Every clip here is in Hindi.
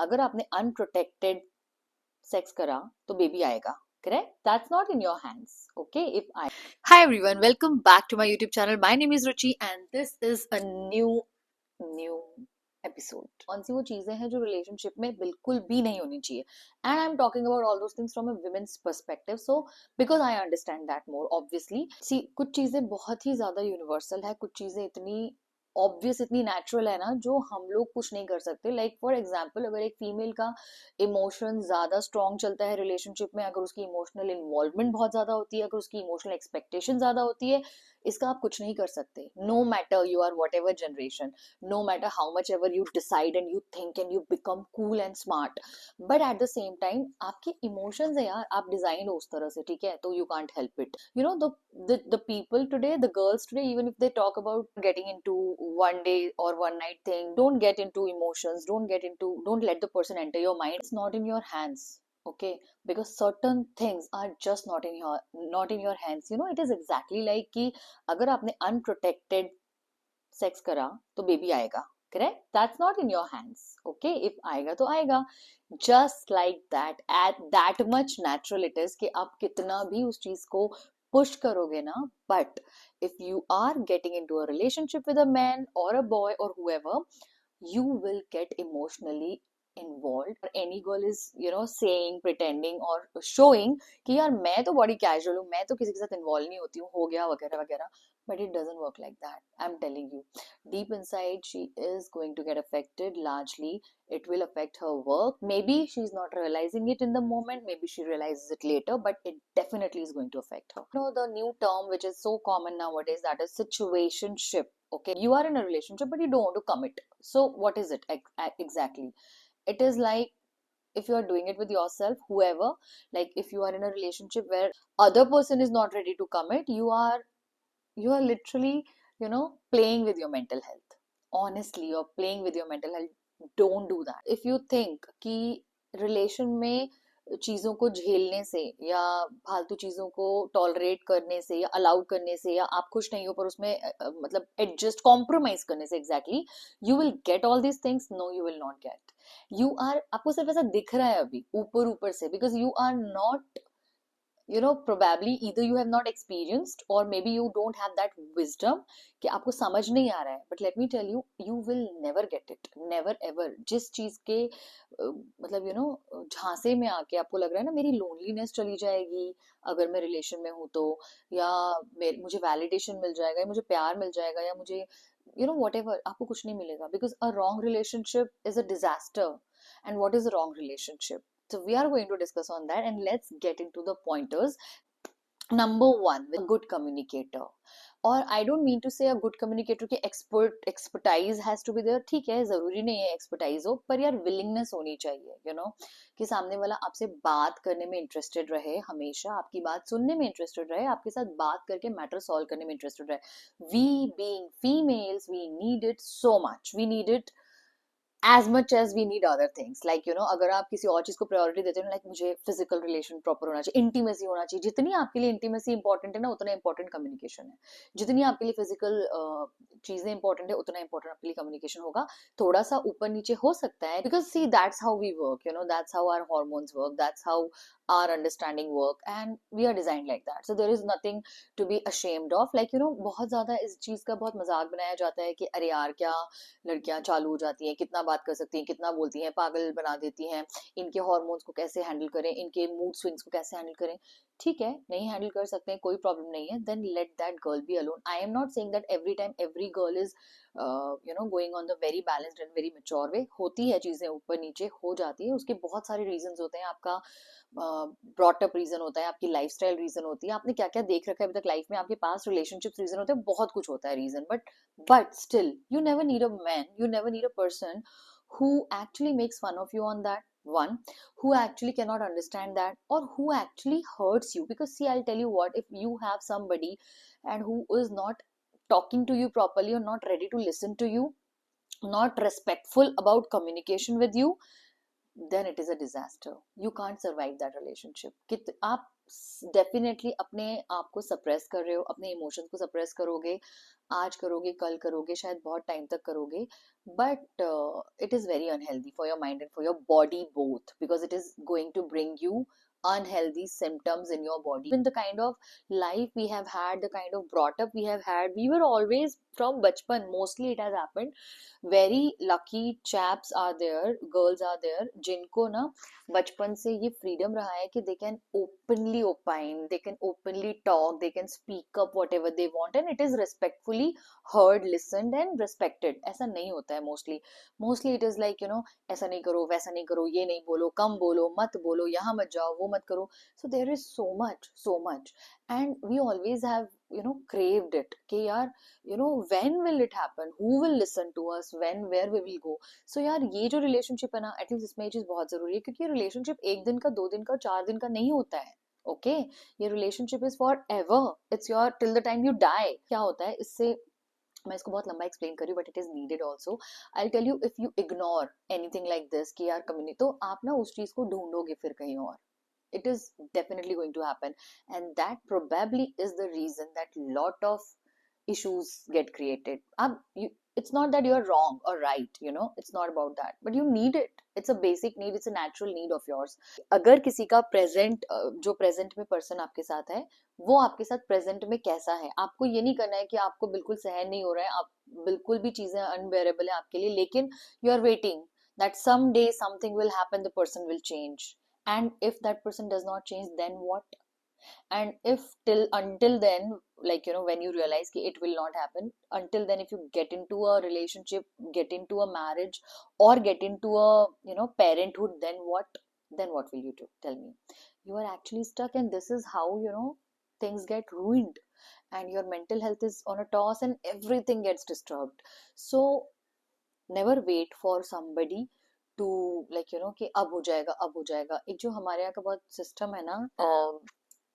अगर आपने अनप्रोटेक्टेड सेक्स करा तो बेबी आएगा, correct? That's not in your hands. Okay, if I Hi everyone, welcome back to my YouTube channel. My name is Ruchi and this is a new episode. कौन सी वो चीजें हैं जो रिलेशनशिप में बिल्कुल भी नहीं होनी चाहिए, and I am talking about all those things from a women's perspective, so because I understand that more obviously. See, कुछ चीजें बहुत ही ज्यादा यूनिवर्सल है, कुछ चीजें इतनी ऑब्वियस, इतनी नेचुरल है ना, जो हम लोग कुछ नहीं कर सकते। लाइक फॉर एग्जाम्पल, अगर एक फीमेल का इमोशन ज्यादा स्ट्रॉन्ग चलता है रिलेशनशिप में, अगर उसकी इमोशनल इन्वॉल्वमेंट बहुत ज्यादा होती है, अगर उसकी इमोशनल एक्सपेक्टेशन ज्यादा होती है, इसका आप कुछ नहीं कर सकते। No matter you are whatever generation, no matter how much ever you decide and you think and you become cool and smart, but at the same time आपके इमोशंस है यार, आप डिजाइन हो उस तरह से, ठीक है? तो you can't help it. You know, the people today, the girls today, even if they talk about getting into one day or one night thing, don't get into emotions, don't let the person enter your mind. It's not in your hands, okay? Because certain things are just not in your hands. You know, it is exactly like कि अगर आपने unprotected sex करा तो baby आएगा, correct? That's not in your hands, okay? If आएगा तो आएगा, just like that, at that much natural it is कि आप कितना भी उस चीज को पुश करोगे ना, but if you are getting into a relationship with a man or a boy or whoever, you will get emotionally involved. Any girl is, you know, saying, pretending or showing कि यार मैं तो बड़ी casual हूँ, मैं तो किसी के साथ इन्वॉल्व नहीं होती हूँ, हो गया वगैरह वगैरह, but it doesn't work like that. I'm telling you, deep inside she is going to get affected largely. It will affect her work. Maybe she's not realizing it in the moment, maybe she realizes it later, but it definitely is going to affect her. You know, the new term which is so common nowadays, that is situationship. Okay, you are in a relationship but you don't want to commit. So what is it exactly? It is like, if you are doing it with yourself, whoever, like if you are in a relationship where other person is not ready to commit, you are literally, you know, playing with your mental health. Honestly, you're playing with your mental health. Don't do that. If you think कि रिलेशन में चीजों को झेलने से या फालतू चीजों को टॉलरेट करने से या अलाउ करने से, या आप खुश नहीं हो पर उसमें मतलब एडजस्ट कॉम्प्रोमाइज करने से exactly you will get all these things, no you will not get. You are, आपको सिर्फ ऐसा दिख रहा है अभी ऊपर ऊपर से, because you are not, you know, probably either you have not experienced or maybe you don't have that wisdom कि आपको समझ नहीं आ रहा है, but let me tell you, you will never get it, never ever। जिस चीज के मतलब you know झांसे में आके आपको लग रहा है ना मेरी लोनलीनेस चली जाएगी अगर मैं रिलेशन में हूँ तो, या मुझे वैलिडेशन मिल जाएगा, या मुझे प्यार मिल जाएगा, या मुझे you know whatever, आपको कुछ नहीं मिलेगा, because a wrong relationship is a disaster. And what is a wrong relationship? So we are going to discuss on that, and let's get into the pointers. Number one, a good communicator. और I don't mean to say a good communicator की expertise has to be there, ठीक है, जरूरी नहीं है एक्सपर्टाइज हो, पर यार विलिंगनेस होनी चाहिए, यू नो, कि सामने वाला आपसे बात करने में इंटरेस्टेड रहे, हमेशा आपकी बात सुनने में इंटरेस्टेड रहे, आपके साथ बात करके मैटर सॉल्व करने में इंटरेस्टेड रहे। We being females, we need it so much, we need it as much as we need other things, like you know, अगर आप किसी और चीज को प्रायोरिटी देते हो, लाइक मुझे फिजिकल रिलेशन प्रॉपर होना चाहिए, इंटीमेसी होना चाहिए, जितनी आपके लिए इंटीमेसी इंपॉर्टेंट है ना, उतना इंपॉर्टेंट कम्युनिकेशन है। जितनी आपके लिए फिजिकल चीजें इंपॉर्टेंट है, उतना इंपॉर्टेंट आपके लिए कम्युनिकेशन होगा। थोड़ा सा ऊपर नीचे हो सकता है, because see that's how we work, you know, that's how our hormones work, that's how our understanding work, and we are designed like that, so there is nothing to be ashamed of. Like you know, बहुत ज्यादा इस चीज का बहुत मजाक बनाया जाता है कि अरे यार क्या लड़कियां चालू हो जाती हैं, कितना बात कर सकती हैं, कितना बोलती हैं, पागल बना देती हैं, इनके हॉर्मोन्स को कैसे हैंडल करें, इनके मूड स्विंग्स को कैसे हैंडल करें। ठीक है, नहीं हैंडल कर सकते हैं, कोई प्रॉब्लम नहीं है, then let that girl be alone. I am not saying that every time every girl is you know going on the very balanced and very mature way. होती है, चीजें ऊपर नीचे हो जाती है, उसके बहुत सारे रीजंस होते हैं। आपका ब्रॉट अप रीजन होता है, आपकी लाइफस्टाइल रीजन होती है, आपने क्या क्या देख रखा है अभी तक लाइफ में, आपके पास रिलेशनशिप्स रीजन होते हैं, बहुत कुछ होता है reason, but still you never need a man, you never need a person who actually makes fun of you on that one, who actually cannot understand that, or who actually hurts you. Because see, I'll tell you what, if you have somebody and who is not talking to you properly, or not ready to listen to you, not respectful about communication with you, then it is a disaster. You can't survive that relationship. कित आप डेफिनेटली अपने आप को सप्रेस कर रहे हो, अपने इमोशंस को सप्रेस करोगे, आज करोगे, कल करोगे, शायद बहुत टाइम तक करोगे, but it is very unhealthy for your mind and for your body both, because it is going to bring you unhealthy symptoms in your body. In the kind of life we have had, the kind of brought up we have had, we were always from bachpan, mostly it has happened. Very lucky chaps are there, girls are there, जिनको ना बचपन से ये फ्रीडम रहा है कि they can openly opine, they can openly talk, they can speak up whatever they want, and it is respectfully heard, listened and respected. ऐसा नहीं होता है mostly it is like, you know, ऐसा नहीं करो, वैसा नहीं करो, ये नहीं बोलो, कम बोलो, मत बोलो, यहाँ मत जाओ, वो मत करो. So there is so much, and we always have, you know, craved it कि यार, you know, when will it happen, who will listen to us, when, where we will go. So यार ये जो रिलेशनशिप है ना, एटलीस्ट इसमें ये चीज बहुत जरूरी है, क्योंकि ये रिलेशनशिप एक दिन का, 2 दिन का, 4 दिन का नहीं होता है. ओके, ये relationship is forever, it's your till the time you die. क्या होता है इससे, मैं इसको बहुत लंबा एक्सप्लेन कर रही हूँ, but it is needed also. I tell you, if you ignore anything like this कि यार कम्युनिटी, तो आप ना उस चीज को ढूंढोगे फिर कहीं और. It is definitely going to happen, and that probably is the reason that lot of issues get created. It's not that you're wrong or right, you know, it's not about that, but you need it. It's a basic need, it's a natural need of yours. अगर किसी का प्रेजेंट, जो प्रेजेंट में पर्सन आपके साथ है, वो आपके साथ प्रेजेंट में कैसा है, आपको ये नहीं करना है कि आपको बिल्कुल सहन नहीं हो रहा है, आप बिल्कुल भी चीजें अनबेरेबल है आपके लिए, लेकिन you are waiting that someday something will happen, the person will change. And if that person does not change, then what? And if till until then, like, you know, when you realize that it will not happen, until then, if you get into a relationship, get into a marriage, or get into a, you know, parenthood, then what will you do? Tell me. You are actually stuck, and this is how, you know, things get ruined, and your mental health is on a toss, and everything gets disturbed. So never wait for somebody to, like, you know, कि अब हो जाएगा, अब हो जाएगा. एक जो हमारे यहाँ का बहुत सिस्टम है ना,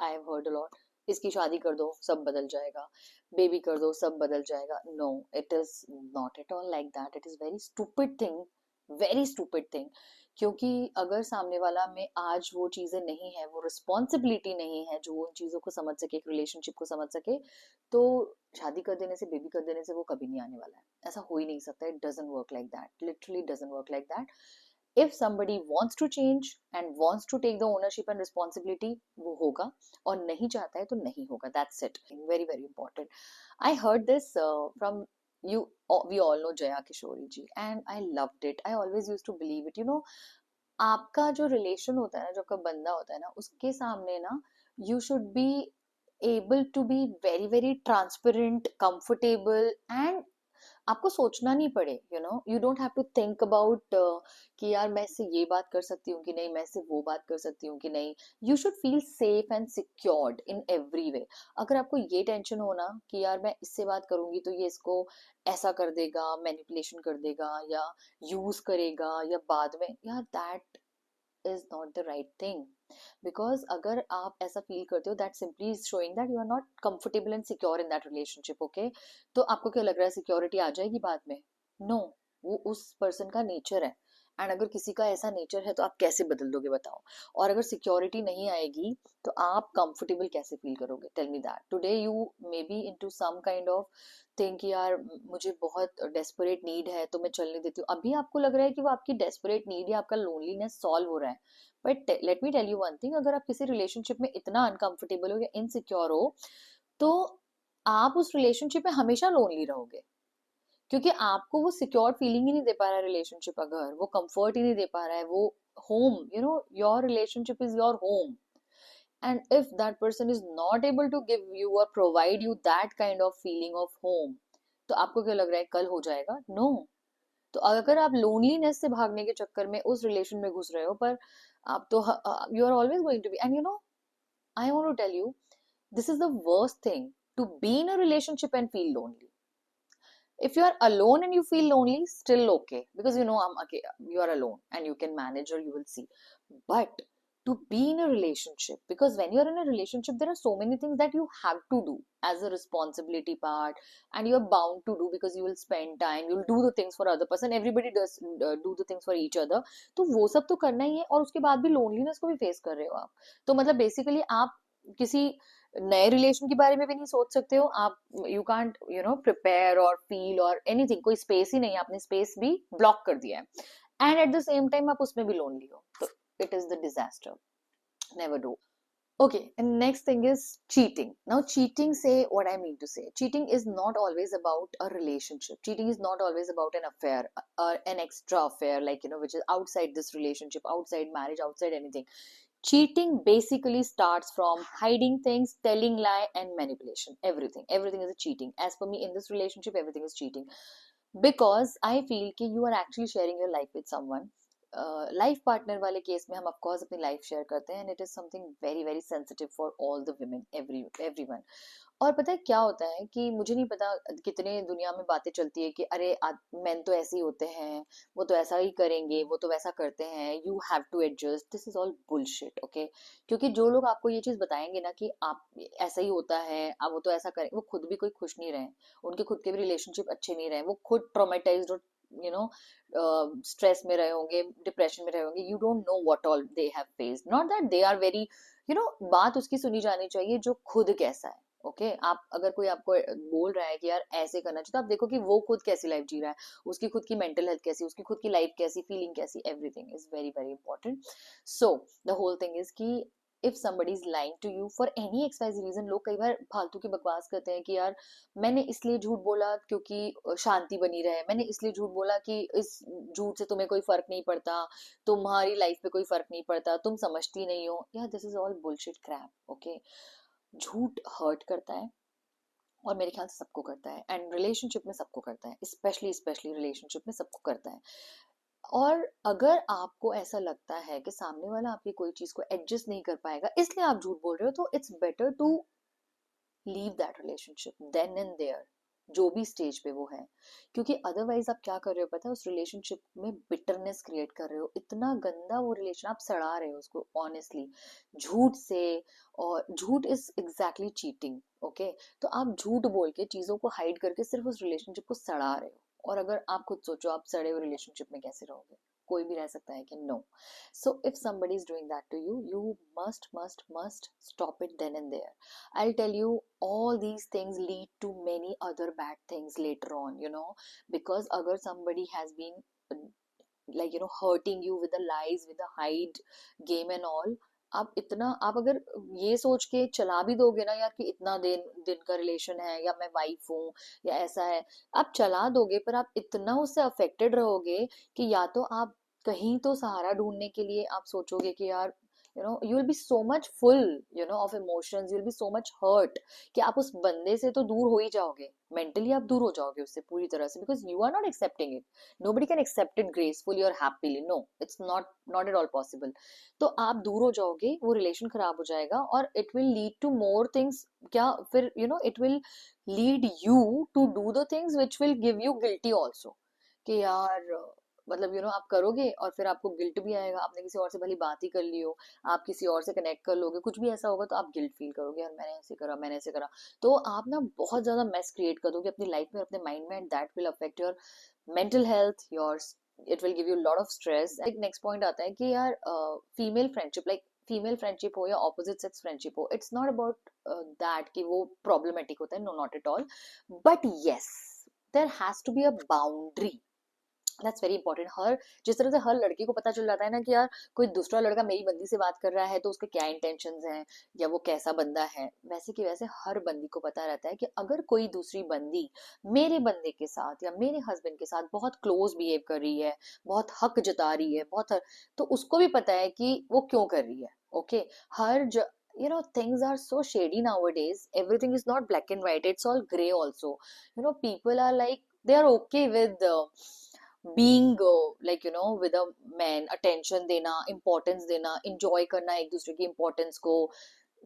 I have heard a lot, इसकी शादी कर दो सब बदल जाएगा, बेबी कर दो सब बदल जाएगा. No, it is not at all like that. It is very stupid thing, very stupid thing. क्योंकि अगर सामने वाला में आज वो चीजें नहीं है, वो रिस्पॉन्सिबिलिटी नहीं है जो उन चीजों को समझ सके, एक रिलेशनशिप को समझ सके, तो शादी कर देने से, बेबी कर देने से वो कभी नहीं आने वाला है. ऐसा हो ही नहीं सकता. It doesn't work like that, literally doesn't work like that. If somebody wants to change and wants to take the ownership and responsibility, वो होगा, और नहीं चाहता है तो नहीं होगा. That's it. Very very important. I heard this from you. We all know Jaya Kishori ji, and I loved it. I always used to believe it. You know, आपका जो रिलेशन होता है ना, जो आपका बंदा होता है ना, उसके सामने ना, you should be able to be very very transparent, comfortable, and आपको सोचना नहीं पड़े. You know, you don't have to think about कि यार मैं इससे ये बात कर सकती हूँ कि नहीं, मैं इससे वो बात कर सकती हूँ कि नहीं. You should feel safe and secured in every way. अगर आपको ये टेंशन हो ना कि यार मैं इससे बात करूंगी तो ये इसको ऐसा कर देगा, मैनिपुलेशन कर देगा, या यूज करेगा, या बाद में, यार that is not the right thing. Because अगर आप ऐसा फील करते हो, that simply is showing that you are not comfortable and secure in that relationship. Okay, तो आपको क्या लग रहा है, सिक्योरिटी आ जाएगी बाद में? नो, वो उस पर्सन का नेचर है. एंड अगर किसी का ऐसा नेचर है तो आप कैसे बदल दोगे बताओ? और अगर सिक्योरिटी नहीं आएगी तो आप कंफर्टेबल कैसे फील करोगे? Tell me that. Today you may be into some kind of think कि यार मुझे बहुत डेस्परेट नीड है तो मैं चलने देती हूँ. अभी आपको लग रहा है कि वो आपकी डेस्परेट नीड या आपका लोनलीनेस सॉल्व हो रहा है, but let me tell you one thing. अगर आप किसी रिलेशनशिप में इतना अनकंफर्टेबल हो या इनसिक्योर हो, तो आप उस रिलेशनशिप में हमेशा लोनली रहोगे, क्योंकि आपको वो सिक्योर फीलिंग ही नहीं दे पा रहा है रिलेशनशिप. अगर वो कंफर्ट ही नहीं दे पा रहा है, वो home, you know, your relationship is your home. and if that person is not able to give you or provide you that kind of feeling of home, तो आपको क्या लग रहा है कल हो जाएगा? नो. तो अगर आप लोनलीनेस से भागने के चक्कर में उस रिलेशन में घुस रहे हो, पर आप तो, you are always going to be, and you know, I want to tell you, this is the worst thing, to be in a relationship and feel lonely. If you are alone and you feel lonely, still okay, because you know, okay, you are alone and you can manage, or you will see. But to be in a relationship, because when you're in a relationship there are so many things that you have to do as a responsibility part, and you're bound to do because you will spend time, you'll do the things for other person, everybody does do the things for each other. तो वो सब तो करना ही है, और उसके बाद भी लोनलीनेस को भी फेस कर रहे हो आप। तो मतलब बेसिकली आप किसी नए रिलेशन के बारे में भी नहीं सोच सकते हो आप, यू कांट प्रिपेयर और फील और एनीथिंग, कोई स्पेस ही नहीं है, आपने स्पेस भी ब्लॉक कर दिया है, and eight the same time आप उसमें भी लोनली हो, तो it is the disaster. Never do. Okay, and next thing is cheating. Now, cheating, say what I mean to say. Cheating is not always about a relationship. Cheating is not always about an affair, an extra affair, like, which is outside this relationship, outside marriage, outside anything. Cheating basically starts from hiding things, telling lie, and manipulation. Everything. Everything is a cheating. As for me, in this relationship, everything is cheating. Because I feel कि you are actually sharing your life with someone. Life partner वाले केस में हम ऑफ कोर्स अपनी लाइफ शेयर करते हैं, and it is something very very sensitive for all the women, everyone. और पता है क्या होता है कि मुझे नहीं पता कितने दुनिया में बातें चलती है कि अरे मेन तो ऐसे ही होते हैं, वो तो ऐसा ही करेंगे, वो तो वैसा करते हैं, you have to adjust, this is all bullshit, okay. क्योंकि जो लोग आपको ये चीज बताएंगे ना कि आप ऐसा ही होता है, अब वो तो ऐसा करें, वो खुद भी कोई खुश नहीं रहे, उनके खुद के भी रिलेशनशिप अच्छे नहीं रहे, वो खुद ट्रॉमेटाइज्ड और यू नो स्ट्रेस में रहे होंगे, डिप्रेशन में रहे होंगे, you don't know what all they have faced, not that they are very बात उसकी सुनी जानी चाहिए जो खुद कैसा है, ओके। आप अगर कोई आपको बोल रहा है कि यार ऐसे करना चाहिए, तो आप देखो कि वो खुद कैसी लाइफ जी रहा है, उसकी खुद की मेंटल हेल्थ कैसी, उसकी खुद की लाइफ कैसी, फीलिंग कैसी, everything is very very important. So the whole thing is कि if somebody is lying to you for any xyz reason, लोग कई बार फालतू की बकवास करते हैं कि यार मैंने इसलिए झूठ बोला क्योंकि शांति बनी रहे, मैंने इसलिए झूठ बोला कि इस झूठ से तुम्हें कोई फर्क नहीं पड़ता, तुम्हारी लाइफ पे कोई फर्क नहीं पड़ता, तुम समझती नहीं हो, यार this is all bullshit crap, okay. झूठ हर्ट करता है, और मेरे ख्याल से सबको करता है, एंड रिलेशनशिप में सबको करता है, स्पेशली स्पेशली रिलेशनशिप में सबको करता है। और अगर आपको ऐसा लगता है कि सामने वाला आपकी कोई चीज को एडजस्ट नहीं कर पाएगा इसलिए आप झूठ बोल रहे हो, तो it's better to leave that relationship then and there, जो भी स्टेज पे वो है। क्योंकि अदरवाइज आप क्या कर रहे हो पता है, उस रिलेशनशिप में बिटरनेस क्रिएट कर रहे हो, इतना गंदा वो रिलेशन आप सड़ा रहे हो उसको ऑनेस्टली, झूठ से। और झूठ इज एग्जैक्टली चीटिंग, ओके। तो आप झूठ बोल के चीजों को हाइड करके सिर्फ उस रिलेशनशिप को सड़ा रहे हो, और अगर आप खुद सोचो आप सड़े हुए रिलेशनशिप में कैसे रहोगे, कोई भी रह सकता है कि no. So if somebody is doing that to you, you must stop it then and there. I'll tell you, all these things lead to many other bad things later on, because agar somebody has been hurting you with the lies, with the hide game and all, आप अगर ये सोच के चला भी दोगे ना यार कि इतना दिन दिन का रिलेशन है, या मैं वाइफ हूँ, या ऐसा है, आप चला दोगे, पर आप इतना उससे अफेक्टेड रहोगे कि या तो आप कहीं तो सहारा ढूंढने के लिए आप सोचोगे कि यार you will be so much full of emotions, you will be so much hurt कि आप उस बंदे से तो दूर हो ही जाओगे, मेंटली आप दूर हो जाओगे उससे पूरी तरह से, because you are not accepting it. Nobody can accept it gracefully or happily. No, it's not at all possible. तो आप दूर हो जाओगे, वो रिलेशन खराब हो जाएगा, और it will lead to more things। क्या फिर it will lead you to do the things which will give you guilty also, कि यार मतलब आप करोगे और फिर आपको गिल्ट भी आएगा, आपने किसी और से भली बात ही कर ली हो, आप किसी और से कनेक्ट कर लोगे, कुछ भी ऐसा होगा तो आप गिल्ट फील करोगे, यार मैंने ऐसे करा, मैंने ऐसे करा, तो आप ना बहुत ज्यादा मेस क्रिएट कर दोगे अपनी लाइफ में, अपने माइंड में, and that will affect your mental health, your it will give you lot of stress. एक नेक्स्ट पॉइंट आता है कि यार female friendship, like female friendship हो या ऑपोजिट सेक्स फ्रेंडशिप हो, इट्स नॉट अबाउट दैट कि वो प्रॉब्लमेटिक होता है, no not at all, but yes there has to be a boundary. That's very important. जिस तरह से हर लड़की को पता चल जाता है ना कि यार कोई दूसरा लड़का मेरी बंदी से बात कर रहा है तो उसके क्या इंटेंशंस हैं, या वो कैसा बंदा है, वैसे कि वैसे हर बंदी को पता रहता है कि अगर कोई दूसरी बंदी मेरे बंदे के साथ या मेरे हस्बैंड के साथ बहुत क्लोज बिहेव कर रही है, बहुत हक जता रही है, तो उसको भी पता है कि वो क्यों कर रही है, okay. Her things are so shady nowadays, everything is not black and white, it's all gray also. People are like, they are okay with being with a man, attention देना, इम्पोर्टेंस देना, इंजॉय करना एक दूसरे की इम्पोर्टेंस को,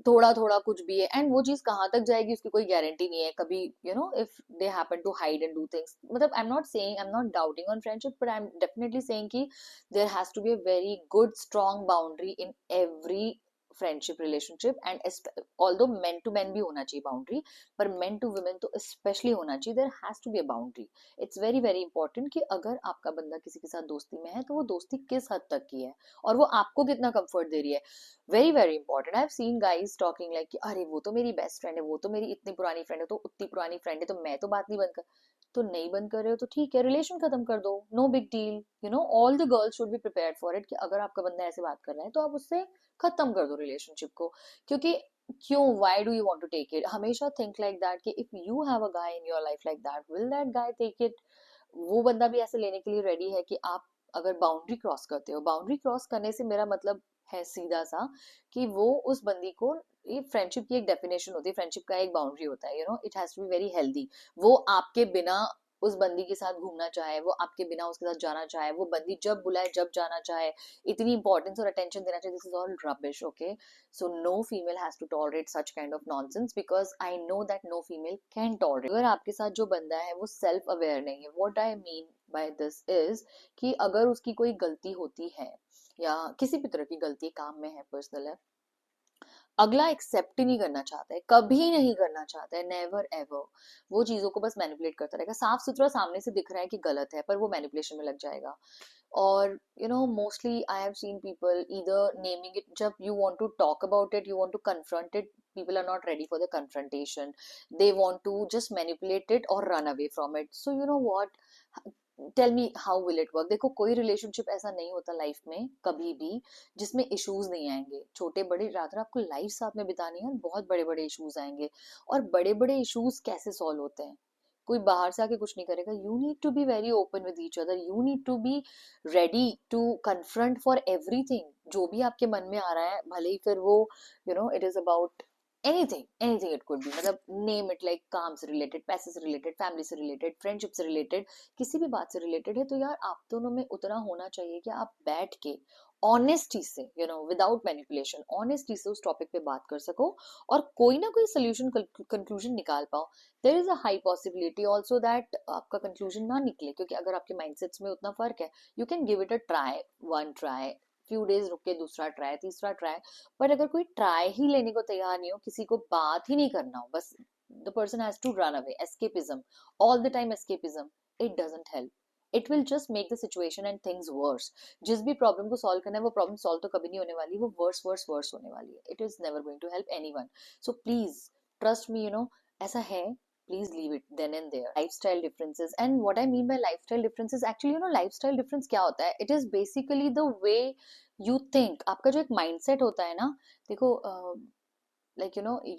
थोड़ा थोड़ा कुछ भी है, एंड वो चीज कहाँ तक जाएगी उसकी कोई गारंटी नहीं है कभी, if they happen to hide and do things, मतलब I am not doubting on friendship, but I am definitely saying कि there has to be a very good strong boundary in every friendship relationship, and although men to men भी होना चाहिए बाउंड्री, पर मेन टू वुमेन तो स्पेशली होना चाहिए, there has to be a boundary. It's very very important कि अगर आपका बंदा किसी के साथ दोस्ती में है तो वो दोस्ती किस हद तक की है, और वो आपको कितना कंफर्ट दे रही है। Very very important. I have scene guys talking like अरे वो तो मेरी बेस्ट फ्रेंड है, वो तो मेरी इतनी पुरानी फ्रेंड है, तो उतनी पुरानी फ्रेंड है, तो मैं तो बात नहीं बंद कर। तो नहीं बंद कर रहे हो तो ठीक है, रिलेशन खत्म कर दो, no big deal. All the girls should be prepared for it कि अगर आपका बंदा ऐसे बात कर रहा है तो आप उससे खत्म कर दो रिलेशनशिप को। क्योंकि क्यों, why do you want to take it? हमेशा थिंक लाइक दैट कि if you have a guy in your life like that, will that guy take it? वो बंदा भी ऐसे लेने के लिए रेडी है कि आप अगर बाउंड्री क्रॉस करते हो? बाउंड्री क्रॉस करने से मेरा मतलब है सीधा सा कि वो उस बंदी को, ये फ्रेंडशिप की एक डेफिनेशन होती है, फ्रेंडशिप का एक बाउंड्री होता है, it has to be very healthy. वो आपके बिना उस बंदी के साथ घूमना चाहे, वो आपके बिना उसके साथ जाना चाहे, वो बंदी जब बुलाए जब जाना चाहे, इतनी इंपॉर्टेंस और अटेंशन देना चाहिए, this is all rubbish, okay? So no female has to tolerate such kind of nonsense, because I know that no female can tolerate. अगर आपके साथ जो बंदा है वो सेल्फ अवेयर नहीं है, what I mean by this is कि अगर उसकी कोई गलती होती है या किसी भी तरह की गलती काम में है, पर्सनल है, अगला एक्सेप्ट ही नहीं करना चाहता है, कभी नहीं करना चाहता है, नेवर एवर। वो चीजों को बस मैनिपुलेट करता रहेगा, साफ सुथरा सामने से दिख रहा है कि गलत है, पर वो मैनिपुलेशन में लग जाएगा। और mostly I have seen people either naming it, जब you want to talk about it, you want to confront it, people are not ready for the confrontation. They want to just manipulate it or run away from it. So you know what, tell me how will it work? देखो, कोई रिलेशनशिप ऐसा नहीं होता लाइफ में कभी भी जिसमें इश्यूज नहीं आएंगे, छोटे बड़े, रात रात आपको लाइफ साथ में बितानी है, बहुत बड़े बड़े इश्यूज आएंगे। और बड़े बड़े इश्यूज कैसे सॉल्व होते हैं? कोई बाहर से आके कुछ नहीं करेगा, you need to be very open with each other, you need to be ready to confront for everything जो भी आपके मन में आ रहा है, भले ही फिर वो it is about anything it could be, मतलब नेम इट, लाइक काम से रिलेटेड, पैसे से रिलेटेड, फैमिली से रिलेटेड, फ्रेंडशिप से रिलेटेड, किसी भी बात से रिलेटेड है, तो यार आप दोनों में उतना होना चाहिए कि आप बैठ के ऑनेस्टी से, विदाउट मैनिपुलेशन, ऑनेस्टी से उस टॉपिक पे बात कर सको और कोई ना कोई सोल्यूशन, कंक्लूजन निकाल पाओ। There is a high possibility also that आपका कंक्लूजन ना निकले, क्योंकि अगर आपके माइंडसेट्स में उतना फर्क है, you can give it a try, one try, few days रुक के दूसरा ट्राई, तीसरा ट्राई। बट अगर कोई ट्राई ही लेने को तैयार नहीं हो, किसी को बात ही नहीं करना हो, बस the person has to run away, escapism, all the time escapism, it doesn't help, it will just make the situation and things worse. जिस भी प्रॉब्लम को सॉल्व करना है, वो प्रॉब्लम सॉल्व तो कभी नहीं होने वाली, वो वर्स वर्स वर्स होने वाली है। It is never going to help anyone. So please trust me, ऐसा है, please leave it then and there. Lifestyle differences, and what I mean by lifestyle differences, actually lifestyle difference क्या होता है? It is basically the way you think, आपका जो एक mindset होता है ना। देखो,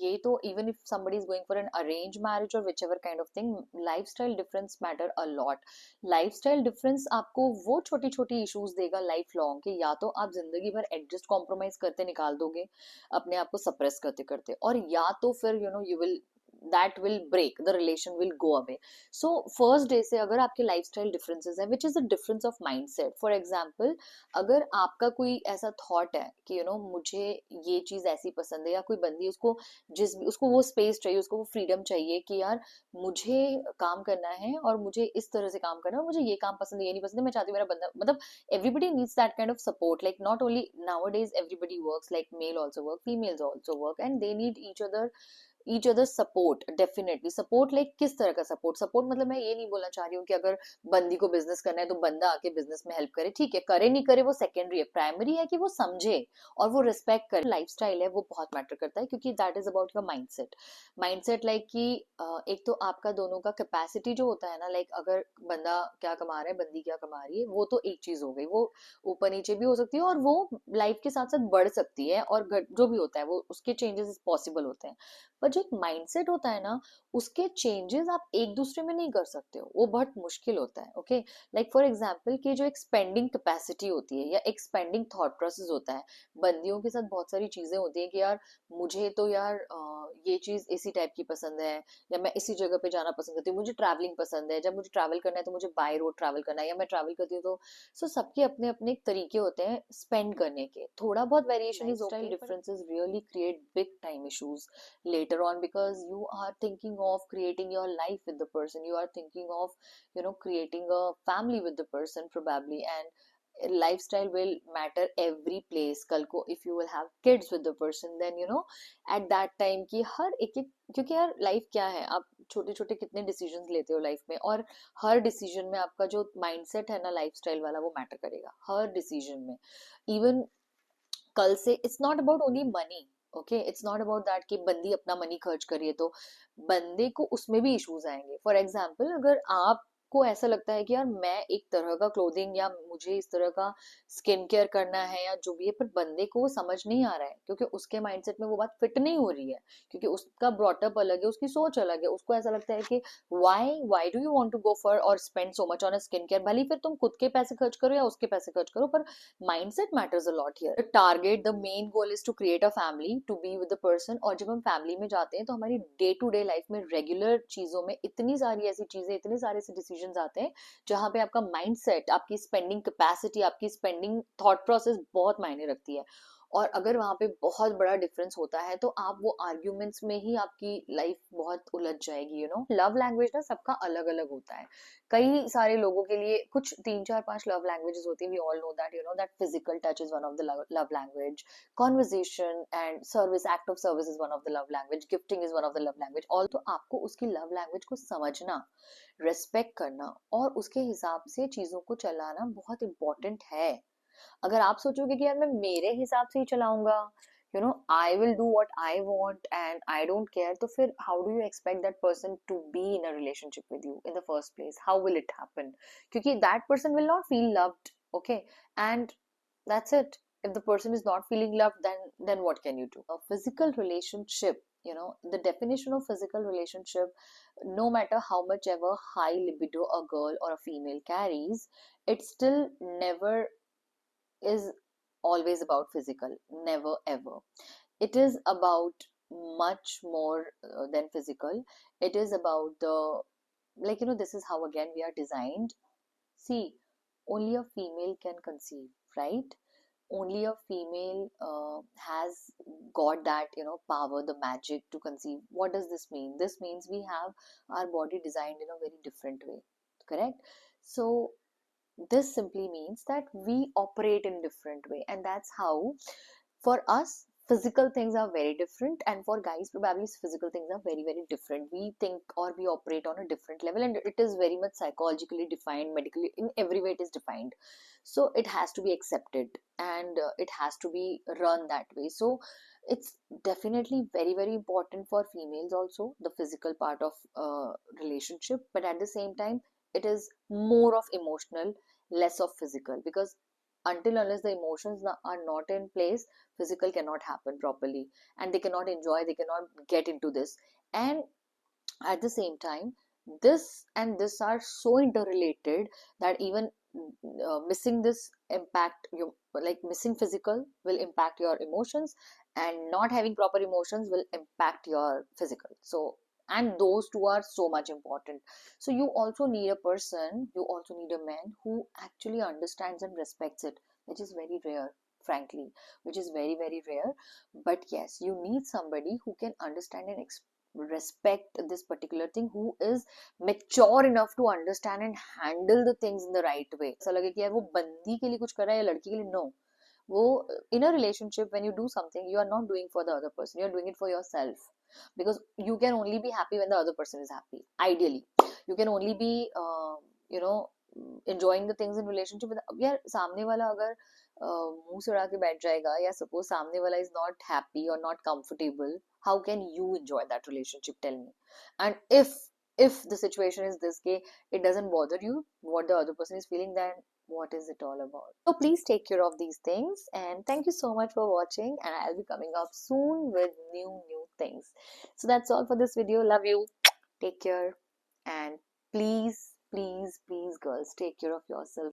ये तो even if somebody is going for an arranged marriage or whichever kind of thing, lifestyle difference matter a lot. lifestyle difference आपको वो छोटी छोटी issues देगा लाइफ लॉन्ग, कि या तो आप जिंदगी भर एडजस्ट कॉम्प्रोमाइज करते निकाल दोगे अपने आप को सप्रेस करते करते, और या तो फिर you will, that will break, the relation will go away. So first day से अगर आपके lifestyle differences है, which is a difference of mindset, for example, अगर आपका कोई ऐसा थॉट है कि मुझे ये चीज ऐसी पसंद है, या कोई बंदी, उसको वो स्पेस चाहिए, उसको वो फ्रीडम चाहिए कि यार मुझे काम करना है और मुझे इस तरह से काम करना है, और मुझे ये काम पसंद है, ये नहीं पसंद है, मैं चाहती हूँ मेरा बंदा, मतलब everybody needs that kind of support, like not only nowadays everybody works, like male also work, females also work, and they need each other support, definitely support. Like किस तरह का सपोर्ट? सपोर्ट मतलब मैं ये नहीं बोलना चाह रही हूँ कि अगर बंदी को बिजनेस करना है तो बंदा आके बिजनेस में हेल्प करे, ठीक है, करे नहीं करे वो सेकेंडरी है, प्राइमरी है कि वो समझे और वो रिस्पेक्ट करे। लाइफस्टाइल है वो बहुत मैटर करता है, क्योंकि that is about your mindset. Mindset like कि एक तो आपका दोनों का कैपेसिटी जो होता है ना, लाइक अगर बंदा क्या कमा रहा है, बंदी क्या कमा रही है, वो तो एक चीज हो गई, वो ऊपर नीचे भी हो सकती है और वो लाइफ के साथ साथ बढ़ सकती है, और जो भी होता है वो उसके चेंजेस पॉसिबल होते हैं। पर जो एक माइंडसेट होता है ना, उसके चेंजेस आप एक दूसरे में नहीं कर सकते हो, वो बहुत मुश्किल होता है। ओके, लाइक फॉर एग्जांपल कि जो एक्सपेंडिंग कैपेसिटी होती है या एक्सपेंडिंग थॉट प्रोसेस होता है, बंदियों के साथ बहुत सारी चीजें होती हैं कि यार मुझे तो यार ये चीज इसी टाइप की पसंद है, या मैं इसी जगह पे जाना पसंद करती हूँ, मुझे ट्रैवलिंग पसंद है, जब मुझे ट्रैवल करना है तो मुझे बाय रोड ट्रैवल करना है, या मैं ट्रैवल करती हूँ तो सबके अपने अपने तरीके होते हैं स्पेंड करने के। थोड़ा बहुत variation is okay, differences really create big time issues later on, because you are thinking of creating your life with the person, you are thinking of creating a family with the person probably, and lifestyle will matter every place कल को if you will have kids with the person, then at that time कि हर एक एक, क्योंकि यार लाइफ क्या है, आप छोटे छोटे कितने डिसीजंस लेते हो लाइफ में, और हर डिसीजन में आपका जो माइंडसेट है ना लाइफस्टाइल वाला, वो मैटर करेगा हर डिसीजन में। इवन कल से it's not about only money, okay, it's not about that कि बंदी अपना मनी खर्च करिए तो बंदे को उसमें भी इश्यूज आएंगे। फॉर एग्जाम्पल, अगर आपको ऐसा लगता है कि यार मैं एक तरह का क्लोथिंग या मुझे इस तरह का स्किन केयर करना है या जो भी है, पर बंदे को वो समझ नहीं आ रहा है क्योंकि उसके माइंडसेट में वो बात फिट नहीं हो रही है, क्योंकि उसका ब्रॉटअप अलग है, उसकी सोच अलग है, उसको ऐसा लगता है कि why do you want to go for और spend so much on a skin care, भले फिर तुम खुद के पैसे खर्च करो या उसके पैसे खर्च करो, पर mindset matters a lot here. The target, the main goal is to create a family, to be with the person। और जब हम फैमिली में जाते हैं तो हमारी डे टू डे लाइफ में रेगुलर चीजों में इतनी सारी ऐसी चीजें, इतने सारे ऐसे डिसीजंस आते हैं जहां पे आपका माइंडसेट, आपकी स्पेंडिंग कैपेसिटी, आपकी स्पेंडिंग थॉट प्रोसेस बहुत मायने रखती है। और अगर वहां पे बहुत बड़ा डिफरेंस होता है तो आप वो आर्ग्यूमेंट्स में ही आपकी लाइफ बहुत उलझ जाएगी। लव लैंग्वेज ना सबका अलग अलग होता है। कई सारे लोगों के लिए कुछ 3 4 5 लव लैंग्वेजेस होती है। We all know that, that physical touch is one of the love language, conversation and service, act of service is one of the love language, gifting is one of the love language. All तो आपको उसकी लव लैंग्वेज को समझना, रेस्पेक्ट करना और उसके हिसाब से चीजों को चलाना बहुत इंपॉर्टेंट है। अगर आप सोचोगे कि यार मैं मेरे हिसाब से ही चलाऊंगा, I will do what I want and I don't care, तो फिर how do you expect that person to be in a relationship with you in the first place? How will it happen? क्योंकि that person will not feel loved, okay, and that's it. if the person is not feeling loved, then what can you do? A physical relationship, the definition of physical relationship, no matter how much ever high libido a girl or a female carries, it still never is always about physical, never ever. It is about much more than physical. It is about the, like, this is how again we are designed. See, only a female can conceive, right? Only a female has got that, power, the magic to conceive. What does this mean? This means we have our body designed in a very different way, correct? So this simply means that we operate in different way, and that's how for us physical things are very different, and for guys probably physical things are very very different. We think or we operate on a different level, and it is very much psychologically defined, medically, in every way it is defined. So it has to be accepted, and it has to be run that way. So it's definitely very very important for females also, the physical part of relationship, but at the same time it is more of emotional, less of physical, because until unless the emotions are not in place, physical cannot happen properly, and they cannot enjoy, they cannot get into this. And at the same time, this and this are so interrelated that even missing this impact you, like missing physical will impact your emotions, and not having proper emotions will impact your physical. So, and those two are so much important. So you also need a person, you also need a man who actually understands and respects it, which is very rare, frankly, which is very very rare. But yes, you need somebody who can understand and respect this particular thing, who is mature enough to understand and handle the things in the right way. ऐसा लगे कि यार वो बंदी के लिए कुछ कर रहा है या लड़की के लिए, no. वो in a relationship, when you do something, you are not doing for the other person, you are doing it for yourself, because you can only be happy when the other person is happy. Ideally you can only be you know enjoying the things in relationship with, यार सामने वाला अगर मुंह सड़ा के बैठ जाएगा, या सपोज सामने वाला is not happy or not comfortable, how can you enjoy that relationship? Tell me. And if the situation is this way, it doesn't bother you what the other person is feeling, then what is it all about? So please take care of these things, and thank you so much for watching, and I'll be coming up soon with new things. So that's all for this video. Love you. Take care. And please, please, please, girls, take care of yourself.